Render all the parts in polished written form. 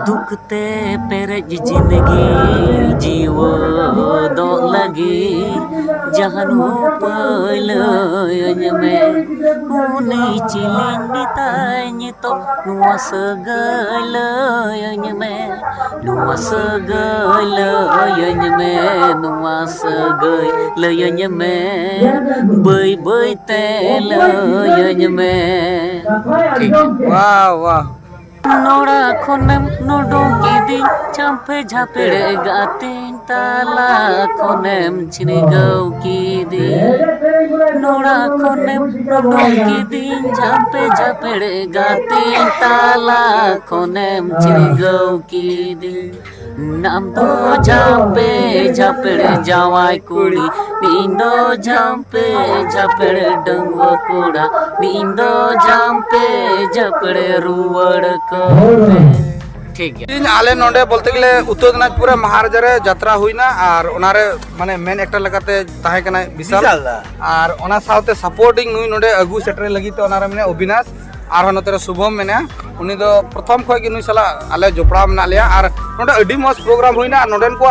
दुखते पेरेज जिंदगी जीवो दो लगी जहनु पलय में उनी चिलिंग बिताई तो नुआ सगलय में नुआ सगलय में नुआ सगलय में बई बई तेलय में। वाह वाह नोड़ा खोनम नोडो की दी चंपे झापेड़े गाते ताला खोनम छिनिगौ की दी नोड़ा खोनम नोडो की दी चंपे झापेड़े गाते ताला खोनम छिनिगौ की दी नाम तो झापे झापेड़े जावाई कुड़ी नींदो झापे झापेड़े डंगवा कुड़ा नींदो झापे झापेड़े रुवड़ ठीक है। आले नोडे बोलते गले उत्तर दिनाजपुर महाराजा रे यात्रा हुईना और ओनारे माने मेन एक्टर लगाते ताहे कना विशाल और ओना साउते सपोर्टिंग नुई नोडे अगु सेटर लगी तो ओनारे मने अविनाश और नोते शुभम मेने उनी दो प्रथम खय कि नुई साला आले जोपड़ा मेना लिया और नोडे अडी मस्त प्रोग्राम हुईना नोडेन को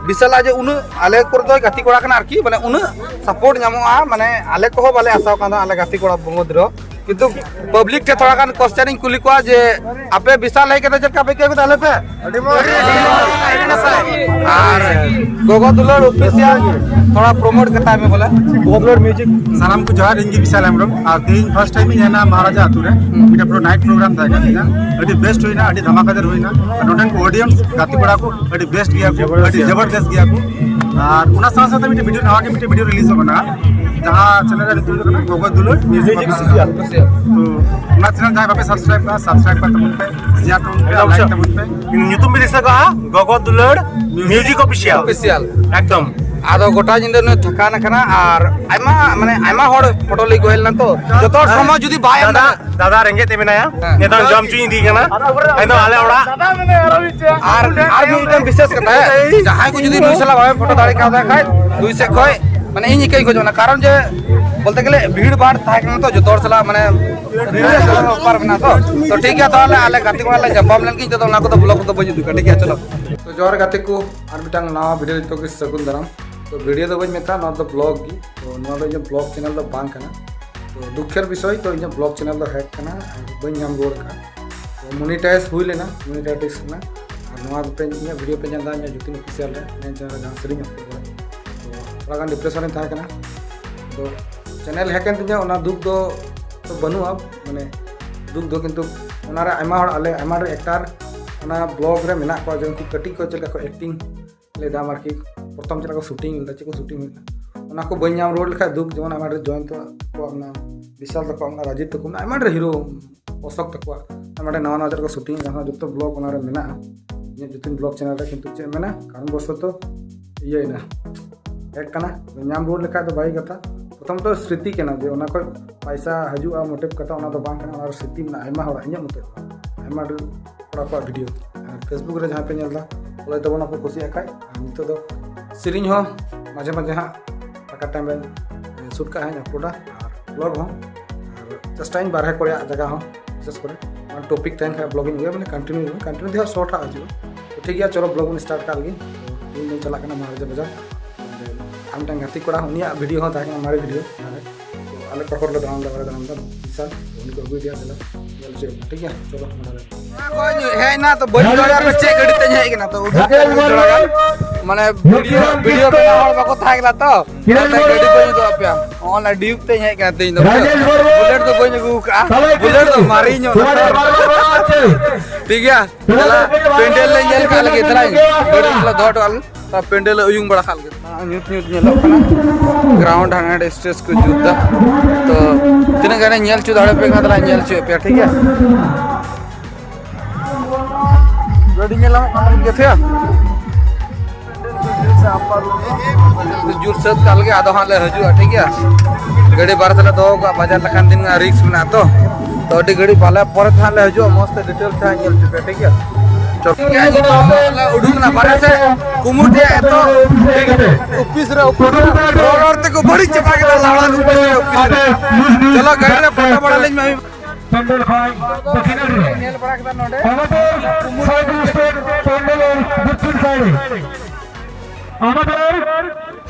विशाल आज उन आले को दो गाती कोड़ा कना आरकी माने उन सपोर्ट न्यामोआ माने आले को बाले आसाव काना आले गाती कोड़ा बंगोद्रो किंतु पब्लिक के थोड़ा गान क्वेश्चन कुली को जे आपे विशाल है के चलका पे के ताले पे और गोगो दुलर ऑफिशियल थोड़ा प्रमोट करता है में बोला गोगो दुलर म्यूजिक सालाम को जोहार इंगी विशाल हमरो और तीन फर्स्ट टाइम ही ना महाराजा आतुरे मिटा प्रो नाइट प्रोग्राम था का अडी बेस्ट होइना अडी धमाकेदार होइना नोटन को ऑडियंस गाती बड़ा को अडी बेस्ट गया को अडी जबरदस्त गया को और उना साथ साथ मिटा वीडियो नवा के मिटा वीडियो रिलीज होना जहां चैनल रे तुल करना गोगो दुलर म्यूजिक ऑफिशियल तो ना चैनल जहां पे सब्सक्राइब कर तमुन पे शेयर तमुन पे लाइक तमुन पे यूट्यूब में दिसा कहा गोगो दुलर म्यूजिक ऑफिशियल एकदम आदो गोटा जिंदे न थका ना कना और आयमा माने आयमा होड़ फोटो ली गोहेल ना तो जतो समय जदी बाय दादा रेंगे ते मेनाया नेता जम चुई दी कना आइनो आले ओड़ा और भी विशेष कथा है जहां को जदी नुसला भाई फोटो दाड़ी का खाय दुई से खय माने इन कई को जोना कारण जे बोलते गले भीड़ भाड़ थाक ना तो जतोर सला माने ऊपर बना तो ठीक है ताले आले गाती को आले जवाब लेन की तो ना को तो ब्लॉग तो बजू ठीक है चलो तो जोर गाती को और बिटांग नवा वीडियो तो के सगुन दराम तो वीडियो तो बज मेता ना तो ब्लॉग की तो नवा जो ब्लॉग चैनल तो बांग करना तो दुखेर विषय तो इन ब्लॉग चैनल तो हैक करना बन नाम रोड का तो मोनेटाइज हुई लेना मोनेटाइज करना और नवा पे इन वीडियो पे जानदा इन जुतिन ऑफिशियल रे मैं चैनल जहां सरिंग तो थोड़ा गान डिप्रेशन में था करना तो चैनल हैकन तिया ओना दुख दो तो बनु अब माने दुख दो किंतु ओनारे आयमा हड़ आले आयमा रे एक्टर ओना ब्लॉग रे मेना को जो कटी को चलका को एक्टिंग ले दाम आरकी प्रथम चला को शूटिंग दा चे को शूटिंग हुई ओना को बन्याम रोड लेखा दुख जवन आयमा रे जॉइन तो को अपना विशाल तक अपना राजीव तक आयमा रे हीरो अशोक तक आयमा रे नवा नवा चला को शूटिंग जहां जतो ब्लॉग ओनारे मेना ये जुतिन ब्लॉग चैनल रे किंतु चे मेना कारण बस तो ये ना एक कना बन्याम रोड लेखा तो बाई कथा प्रथम तो स्मृति के ना जे ओना को पैसा हजुआ मोटिव कथा ओना तो बांग कना और स्मृति में आयमा हड़ा इnya मोटिव आयमा थोड़ा को वीडियो फेसबुक रे जहां पे नेलदा बोले तो बना को खुशी आकाय नितो दो सिरिंग हो माजे माजे हां टाका टाइम रे शूट का है अपलोडा और ब्लॉग हो और जस्ट टाइम बारह कोया जगह हो विशेष करे और टॉपिक टाइम का ब्लॉगिंग हुए माने कंटिन्यू दिया शॉर्ट आ जो तो ठीक है चलो ब्लॉग में स्टार्ट कर लगी तीन दिन चला करना महाराजा बाजार हम टाइम गाती कोड़ा उनिया वीडियो हो ताकि हमारे वीडियो तो आले कखर लो दाम दा विशाल उनी को वीडियो देला चल से ठीक है चलो कोई है ना तो बड़ी यार बच्चे गड़ी ते है ना तो माने वीडियो बना और बाको थागला तो गड़ी को तो अपया ऑन ड्यूब ते है का दिन बुलेट तो कोई को बुलेट तो मारी नो ठीक है चला पेंडल ले जेल का लगे इधर गड़ी ला धोट वाल पेंडल उयुंग बड़ा खाल के न्यूट ग्राउंड हांड स्टेज को जुदा तो तिना गाने नेल चु दाड़े पे खादला नेल चु पे ठीक है गड़ी नेला हम के थे जुर सत काल के आधो हां ले हजू ठीक है गड़ी बारतला दो का बाजार लखान दिन रिक्स बना तो अडी गड़ी बाला पर था ले हजू मस्त डिटेल था नेल चु पे ठीक है उड़ूना बारे से कुमुटे तो ऑफिस रे रोड ते को बड़ी चपा के लाड़ा ऑफिस चलो गाड़ी रे फोटो बड़ा लेन में पंडल भाई दक्षिण रे नेल बड़ा के नोडे कुमुटे প্যান্ডেলের দক্ষিণ সাইডে আমাদের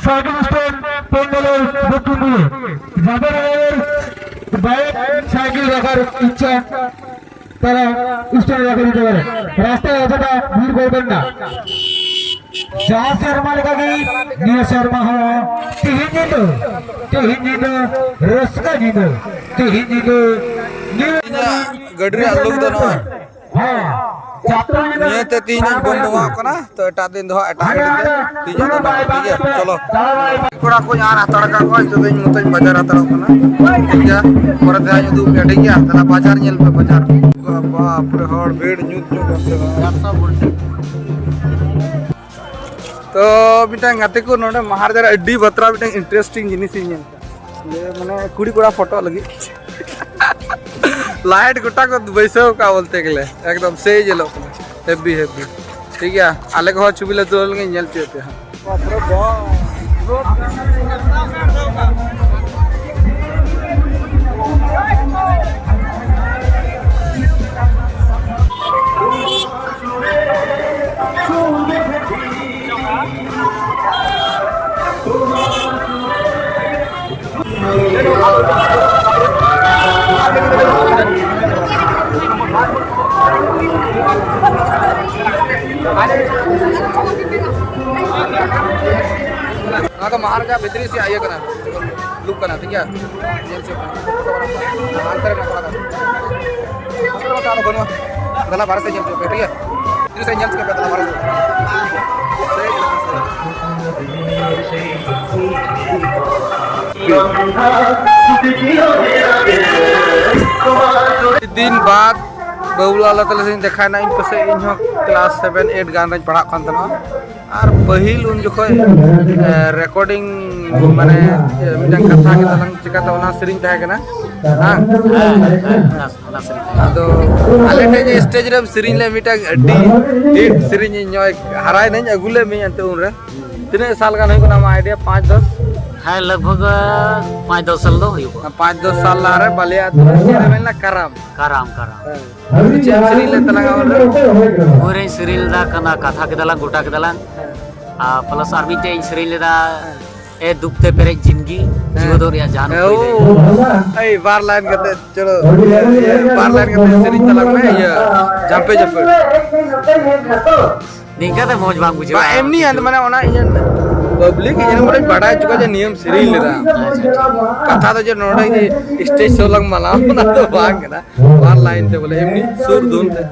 সাইকেল স্ট্যান্ড প্যান্ডেলের দক্ষিণ দিকে যাদের বাইক সাইকেল রাখার ইচ্ছা তারা স্ট্যান্ড রেখে দিতে পারে রাস্তায় অতটা ভিড় করবেন না जहाँ शर्मा लगेगी निया शर्मा हो तीन जिंदो रस्का जिंदो तीन जिंदो गडरी आलोक दो ना हाँ छात्रों ने ये ते तीन बंद हुआ कना तो एटा दिन दो एटा तीन दिन ठीक है चलो कोड़ा को यार तड़का को तो दिन मुतन बाजार आता कना ठीक है और ते आज दू के ठीक है तला बाजार नेल पे बाजार बाप रे हड़ भीड़ न्यूज तो मिटांग गाते को नोडे महाराजा अड्डी बतरा मिटांग इंटरेस्टिंग जिनिस ये माने कुड़ी कोड़ा फोटो लगी लाइट गोटा को बैसो का बोलते गले एकदम सही जेलो हेवी हेवी ठीक है आले को छुबिले दोल के नेल पेते हां बाप रे तो महाराजा भितरी से आइए करना लुक करना ठीक है अंतर में पड़ा था दला भारत से ठीक है भितरी से इंजन के दला भारत दिन बाद बहुला लतल से देखा ना इन पसे इन क्लास 7 8 गान रज पढ़ा खान तना और पहिल उन जो रिकॉर्डिंग माने मिटन कथा के तलंग चिकाता ओना सिरिंग ताहे कना हां तो आले ने स्टेज रे सिरिंग ले मिटन अड्डी हिट सिरिंग न्योय हराय नहीं अगुले में अंते उन रे तिने साल का नहीं कोना आइडिया 5 10 है लगभग 5-10 साल दो हुई 5-10 साल ला रे बलिया तो मेला कराम कराम सिरिंग ले तलंग और सिरिल दा कना कथा के दला गोटा के दला प्लस आर्मी ते सिरिल दा ए दुखते पेरे जिंदगी जीवदो रिया जान ए बार लाइन करते चलो बार लाइन करते सिरिंग तलंग में ये जंपे जंपे निका ते मौज बांग बुझे बा एमनी अंत माने ओना पब्लिक ये मोरे बड़ा चुका जे नियम सिरिल ले कथा तो जे नोडे जे स्टेज सोलंग मला ना तो बांग ना बार लाइन ते बोले एमनी सुर धुन ते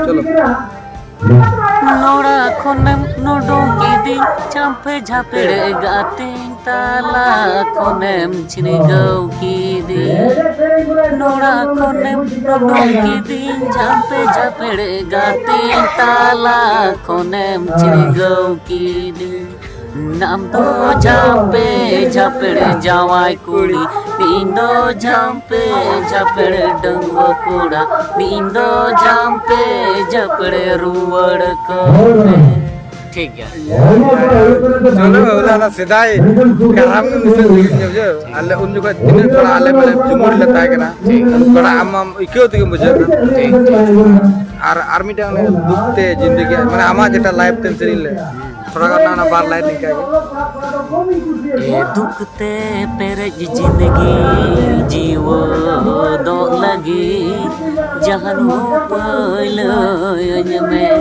चलो नोड़ा खोनेम नोडो के दिन चंपे झापेड़े गाते ताला खोनेम छिने गौ की दिन नोड़ा खोनेम नोडो के दिन चंपे झापेड़े गाते ताला खोनेम छिने गौ की दिन नाम तो झापे झापेड़े जावाई कुड़ी नींदो झापे झापेड़े डंगो कुड़ा नींदो झापे झापेड़े रुवड़ को ठीक है चलो बोला ना सिधाई कराम में मिसल लिखियो जो आले उन जो दिन थोड़ा आले में जुमुर लेता है ना थोड़ा हम इक्यो दिगे मुझे और आर्मी टाइम में दुखते जिंदगी माने आमा जेटा लाइफ टेंशन सिरिल ले थोड़ा करना ना बार लाइट निकाल ए दुखते पेरे जिंदगी जीवो दो लगी जहनु पहलो में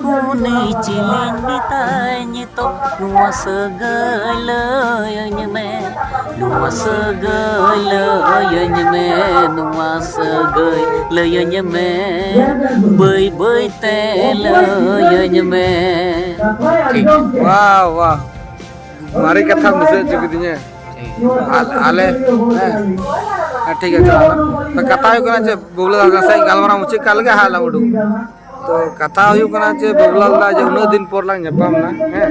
कुनी चिलिन बिताई तो नुआ सगल में नुआ सगल में नुआ सगल में बई बई तेल में वाह वाह मारी कथा मिसल चुकी दिने आले ठीक है चलो तो कथा हो कना जे बुबला दादा से गालमारा मुचे काल के हाल उडू तो कथा हो कना जे बुबला दादा जे उनो दिन पर लांग नेपाम ना हैं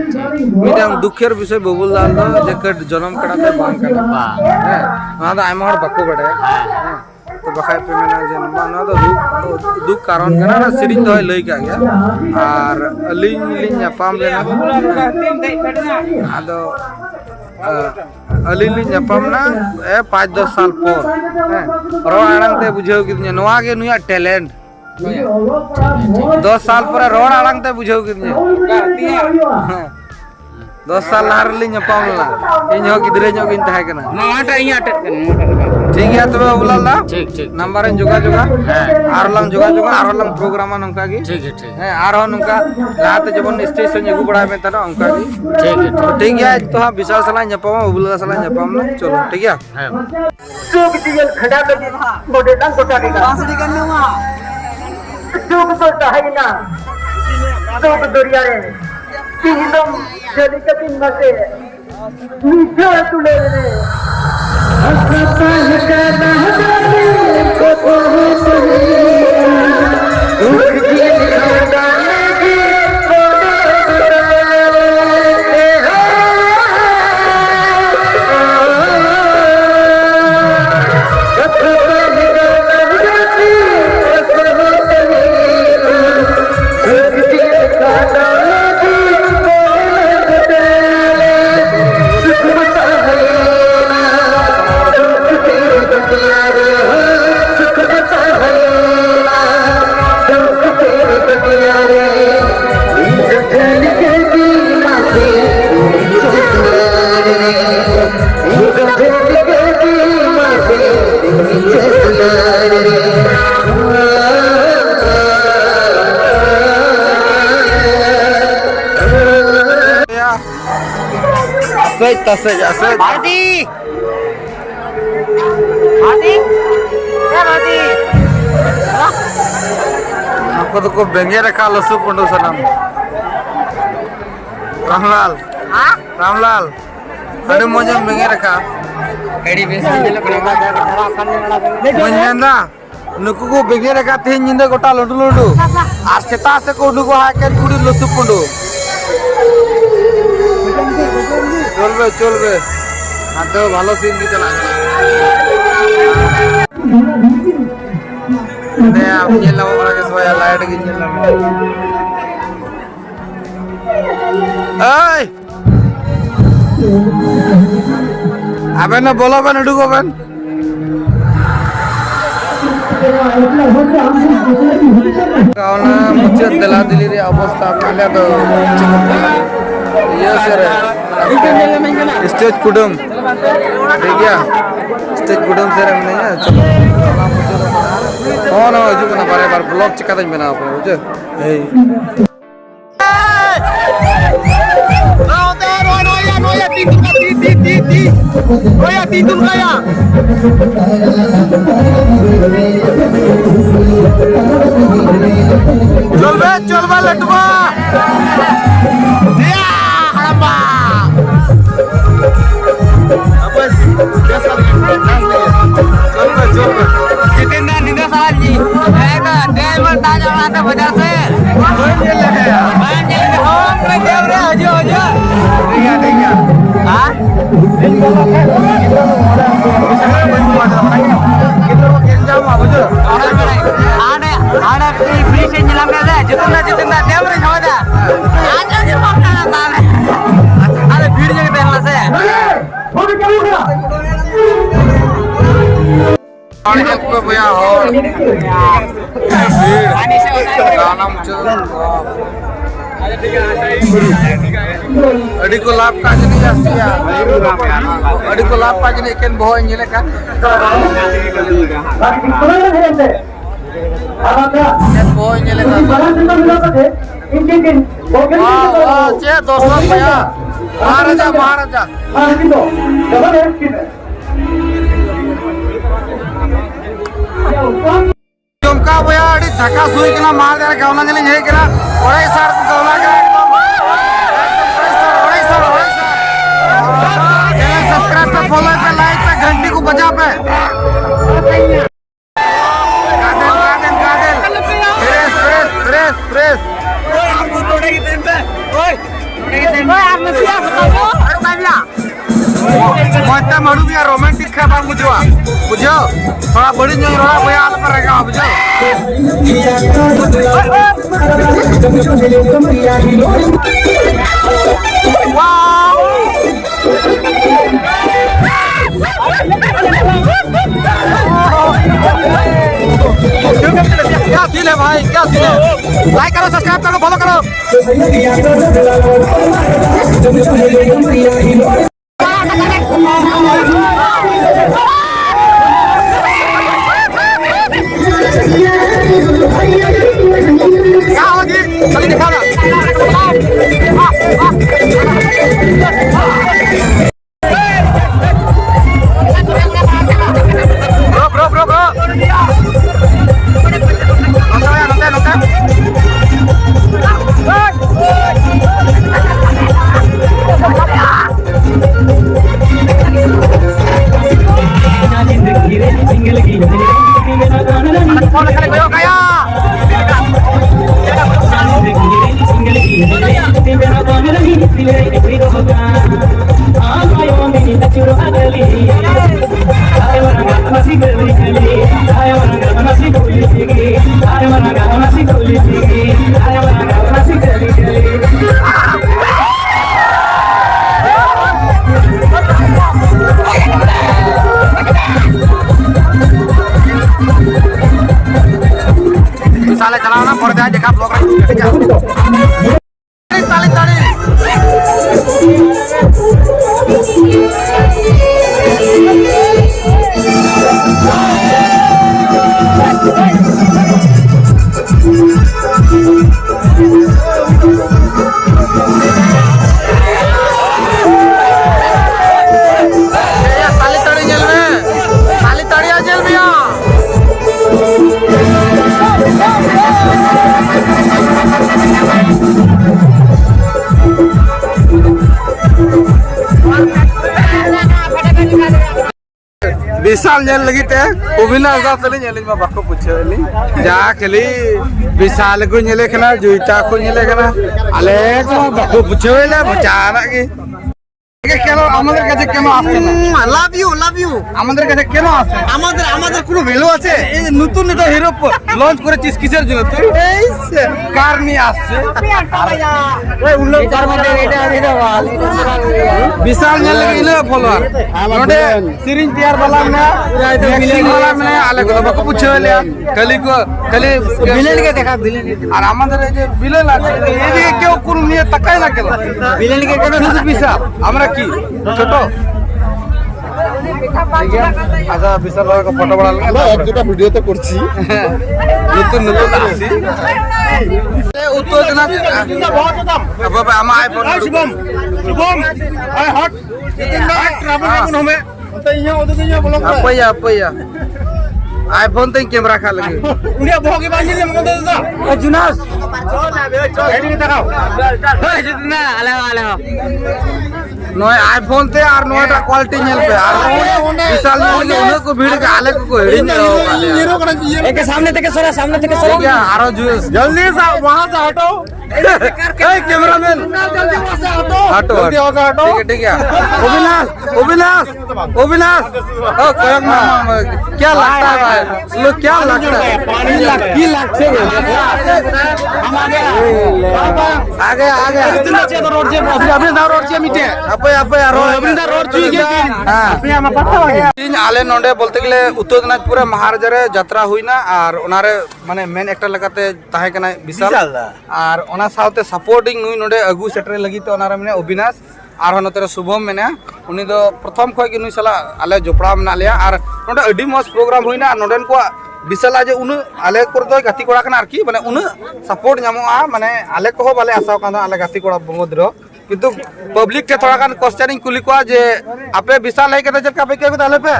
मिडंग दुखेर विषय बुबला दादा जे कट जन्म कड़ा ते बांग कड़ा हैं ना तो आइमा हर बक्को बड़े तो बखाय पे मेना जे ना तो दुख कारण कना ना सिरिंग दो लई का गया और लिंग लिंग नेपाम लेना आदो अलिली नेपाम ना 5-10 साल पर रो आनंद ते बुझेउ कि नवा के नुया टैलेंट 10 साल पर रोड आड़ांग ते बुझाव किदे 10 साल लहार लिंग पाम ला इन हो गिदरे जो गिन ताहे कना नवाटा इया अटक ठीक है तबे उलाल दा ठीक ठीक नंबर इन जोगा जोगा आर लंग जोगा जोगा आर लंग प्रोग्राम नंका गी ठीक है ठीक है आर हो नंका लाते जबन स्टेशन एगु बड़ा में तना उनका गी ठीक है ठीक है तो हां विशाल सला न्यापाम उबुला सला न्यापाम ना चलो ठीक है है सुख दियल खड़ा कर दी वहां मोटे डंग कोटा के बांसुरी करने वहां सुख तो चाहे ना सुख दरिया रे तीनम जली के दिन मसे मीठा तुले रे हसता है कहना है को तो हो सही सुख दियल खड़ा की Tasej asej भारती भारती ए भारती आपको तो को बेंगे रखा लसु पंडो सनम रामलाल हां रामलाल अरे मुझे बेंगे रखा एडी बेस जले कोना मंजंदा नुकु को बेंगे रखा तीन जिंदे गोटा लड्डू लड्डू आज सेता से को नुकु हाके पूरी लसु पंडो चलबे आदो ভালো সিন দিতে লাগে দে आप ये लाओ बड़ा के सोया लाइट की चल ओए अबे ना बोलो बन ढुको बन कावना मुझे दिला दिली रे अवस्था पहले तो ये सर स्टेज कुडुम ठीक है स्टेज कुडुम सर हमने है चलो कौन हो जो ना बारे बार ब्लॉग चिका दिन बना आपने बुझे हे चल बे लटवा जितेंद्र निंदा साहब जी एक ड्राइवर ताजा वाला वजह से ठीक है हां आने आने फ्री से जिला में है जितेंद्र देवरे होदा आज जो मौका ना अरे भीड़ जगह देखला से और एक को भैया हो पानी से गाना मुझे अड़ी को लाभ का नहीं जाती है अड़ी को लाभ का नहीं केन बहुत इंजन का केन बहुत इंजन का वाह चे दोस्तों भैया महाराजा महाराजा चमका भैया अड़ी धक्का सुई के ना मार दे गावना जले नहीं करा ओरे सर गावना का एकदम ओरे सर चैनल सब्सक्राइब पे फॉलो पे लाइक पे घंटी को बजा पे गार्डन प्रेस मत मरु भी रोमांटिक का बात बुझो थोड़ा बड़ी नहीं रोड़ा भैया आल पर रहेगा बुझो क्या फील है भाई क्या सीन है? लाइक करो, सब्सक्राइब करो, फॉलो करो। क्या होगी? चलिए दिखा ना। Bro. Misalnya celana korda aja kap blok tali. विशाल जेल लगी थे अविनाश दा तली जेल में बाको पूछेली जा खेली विशाल को जेले कना जुइता को जेले कना आले को बाको पूछेले बचाना की কেন আমাদের কাছে কেন আসছে না লাভ ইউ আমাদের কাছে কেন আসছে আমাদের কোনো ভ্যালু আছে এই যে নতুন এটা হিরো লঞ্চ করেছিস কিসের জন্য তুই এই কার নিয়ে আসছে এই উল্লেখ কার মধ্যে এটা হিরো বল বিশাল নেলে ইলে ফলোয়ার নডে সিরিঞ্জ টিয়ার বালা না মিলিং বালা না আলে গো বাকো পুছে হলে খালি ভিলেন কে দেখা ভিলেন আর আমাদের এই যে ভিলেন আছে এদিকে কেউ কোন নিয়ে তাকায় না কেন ভিলেন কে কেন শুধু বিশাল আমরা কি ছোট আচ্ছা বিশাল ভাই ফটো বড় লাগে এক দুটো ভিডিও তো করছি নতুন আসি উত্তর দিনাজ বাবা আমার আইফোন শুভম আই হট ट्रैवल कोन हमें तो यहां ओदे यहां ब्लॉक पैया आईफोन ते कैमरा खा लगे उड़िया भोगे बांधी ले मगो दादा ए जुनास चल एडी देखाओ ए जितना आले नय आईफोन ते और नयटा क्वालिटी नेल पे और विशाल ने उन को भीड़ के आले को हेडी हीरो करना चाहिए एक सामने থেকে সরা क्या आरो जूस जल्दी से वहां से हटो ए कैमरामैन जल्दी वहां से हटो ठीक है अविनाश ओ कोयक क्या लगता है लोग क्या लगता है पानी की लगते आगे कितना चाहिए तो रोड से अभी रोड से मीटे अपे रोड चुई हां अपने हम पता लगे तीन आले नोंडे बोलते गले उत्तर दिनाजपुर महाराजा रे यात्रा हुईना और ओनारे माने मेन एक्टर लगाते ताहे कना विशाल और ओना साउते सपोर्टिंग नुई नोंडे अगु सेटर लगी तो ओनारे माने अविनाश और नोते शुभम मेने उनी दो प्रथम खय कि नुई साला आले जोपड़ा मना लिया और नोंडे अडी मस्त प्रोग्राम हुईना नोंडेन को विशाल आज उन आले को दो गाती कोड़ा कना आरकी माने उन सपोर्ट न्यामोआ माने आले को बाले आसाव काना आले गाती कोड़ा बमोद्रो किंतु पब्लिक के थोड़ा कान क्वेश्चनिंग कुली को जे आपे विशाल है के चलका पे के आले पे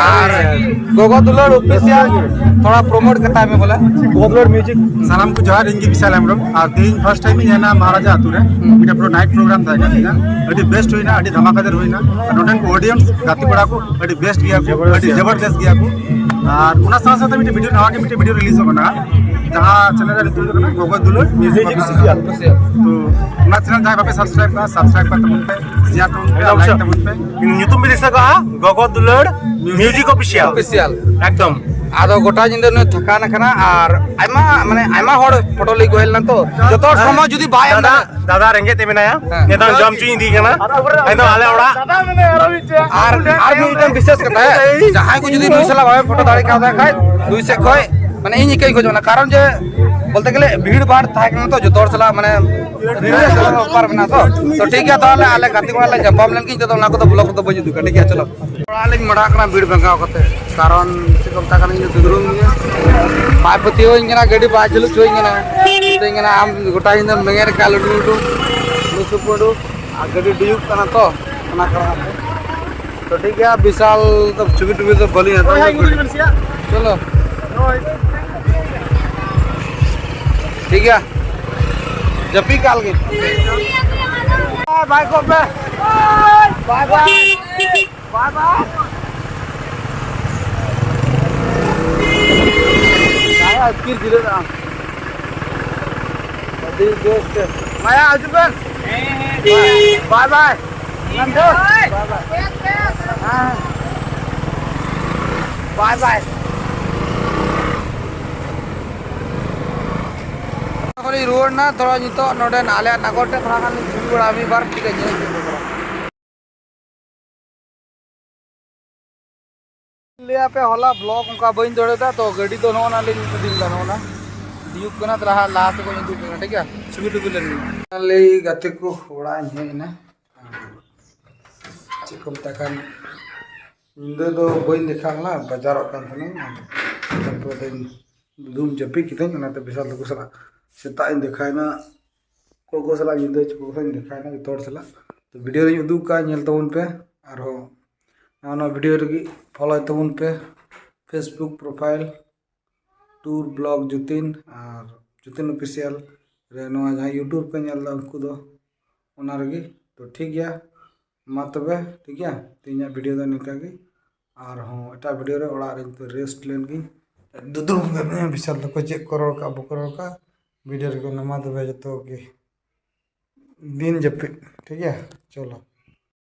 और गोगो दुलर ऑफिशियल थोड़ा प्रमोट करता है मैं बोला गोगो दुलर म्यूजिक सालाम को जोहार इंगी विशाल हेम्ब्रम और तीन फर्स्ट टाइम ही ना महाराजा आतु रे इटा प्रो नाइट प्रोग्राम था का अडी बेस्ट होइना अडी धमाकेदार होइना नोटन को ऑडियंस गाती पड़ा को अडी बेस्ट गया को अडी जबरदस्त गया को और उना साथ साथ मिटे वीडियो नवा के मिटे वीडियो रिलीज होना जहां चैनल रे तुम ना गोगो दुलर म्यूजिक ऑफिशियल तो उना चैनल जहां पे सब्सक्राइब कर तब पे शेयर तो लाइक तब पे यूट्यूब में देख सका गोगो दुलर म्यूजिक ऑफिशियल एकदम आदो गोटा जिंदर ने थका ना खाना और आयमा माने आयमा होड़ फोटो ले गोहेल ना तो जतो समय जदी बाय दादा रेंगे ते मेनाया नेता जम चुई दी kana एकदम आले ओड़ा और एकदम विशेष करता है जहां को जदी दुई साला भाई फोटो दाड़ी का खाय दुई से खय माने इन इकई खोजना कारण जे बोलते गेले भीड़ भाड़ था तो जो तोर सला माने ऊपर बना तो ठीक है ताले आले गाती को आले जंपाम लेन की तो ना को तो ब्लॉक तो बजू दुका ठीक है चलो आले मड़ा कना भीड़ बंगाव करते कारण से कमता कना इन दुदरुम पाय पति हो इंगना गाड़ी बा चलु चोई इंगना तो इंगना आम गोटा इन मेंगर का लडू लडू लुसुपडू आ गाड़ी डियुक कना तो ना करा तो ठीक है विशाल तो छुबी टुबी तो भली है चलो ठीक है जपी काल के बाय को पे बाय बाय बाय बाय आया फिर धीरे ना दिल दोस्त माया अजबन बाय बाय नंदो बाय बाय रोड ना थोड़ा नितो नोडे नाले नागोटे थोड़ा खान छुबी बड़ा मी बार ठीक है लिया पे होला ब्लॉक उनका बइन दौड़ेदा तो गाड़ी तो नोना ले दिन दा नोना दियुक कना रहा लास्ट को निदु कना ठीक है छुबी टुबी ले गाते को ओड़ा हेना चिकम तकन इंदे दो बइन देखाला बाजार कान थने तो दूम जपी कितन कना तो विशाल को सला सेता इन देखायना को सला इंदे को इन देखायना तोड़ सला तो वीडियो रे उदुग का नेल तबन पे और ना वीडियो रे फॉलो तबन पे फेसबुक प्रोफाइल टूर ब्लॉग जुतिन और जुतिन ऑफिशियल रे नवा जहां यूट्यूब पे नेल दा उनको दो ओना रे तो ठीक गया मा तबे ठीक है तीना वीडियो दा निका गे और हां एटा वीडियो रे ओड़ा रे तो रेस्ट लेन गी दुदुम गने विशाल को चेक करो का बकरो का वीडियो रे को नमा दबे जतो के दिन जपे ठीक है चलो।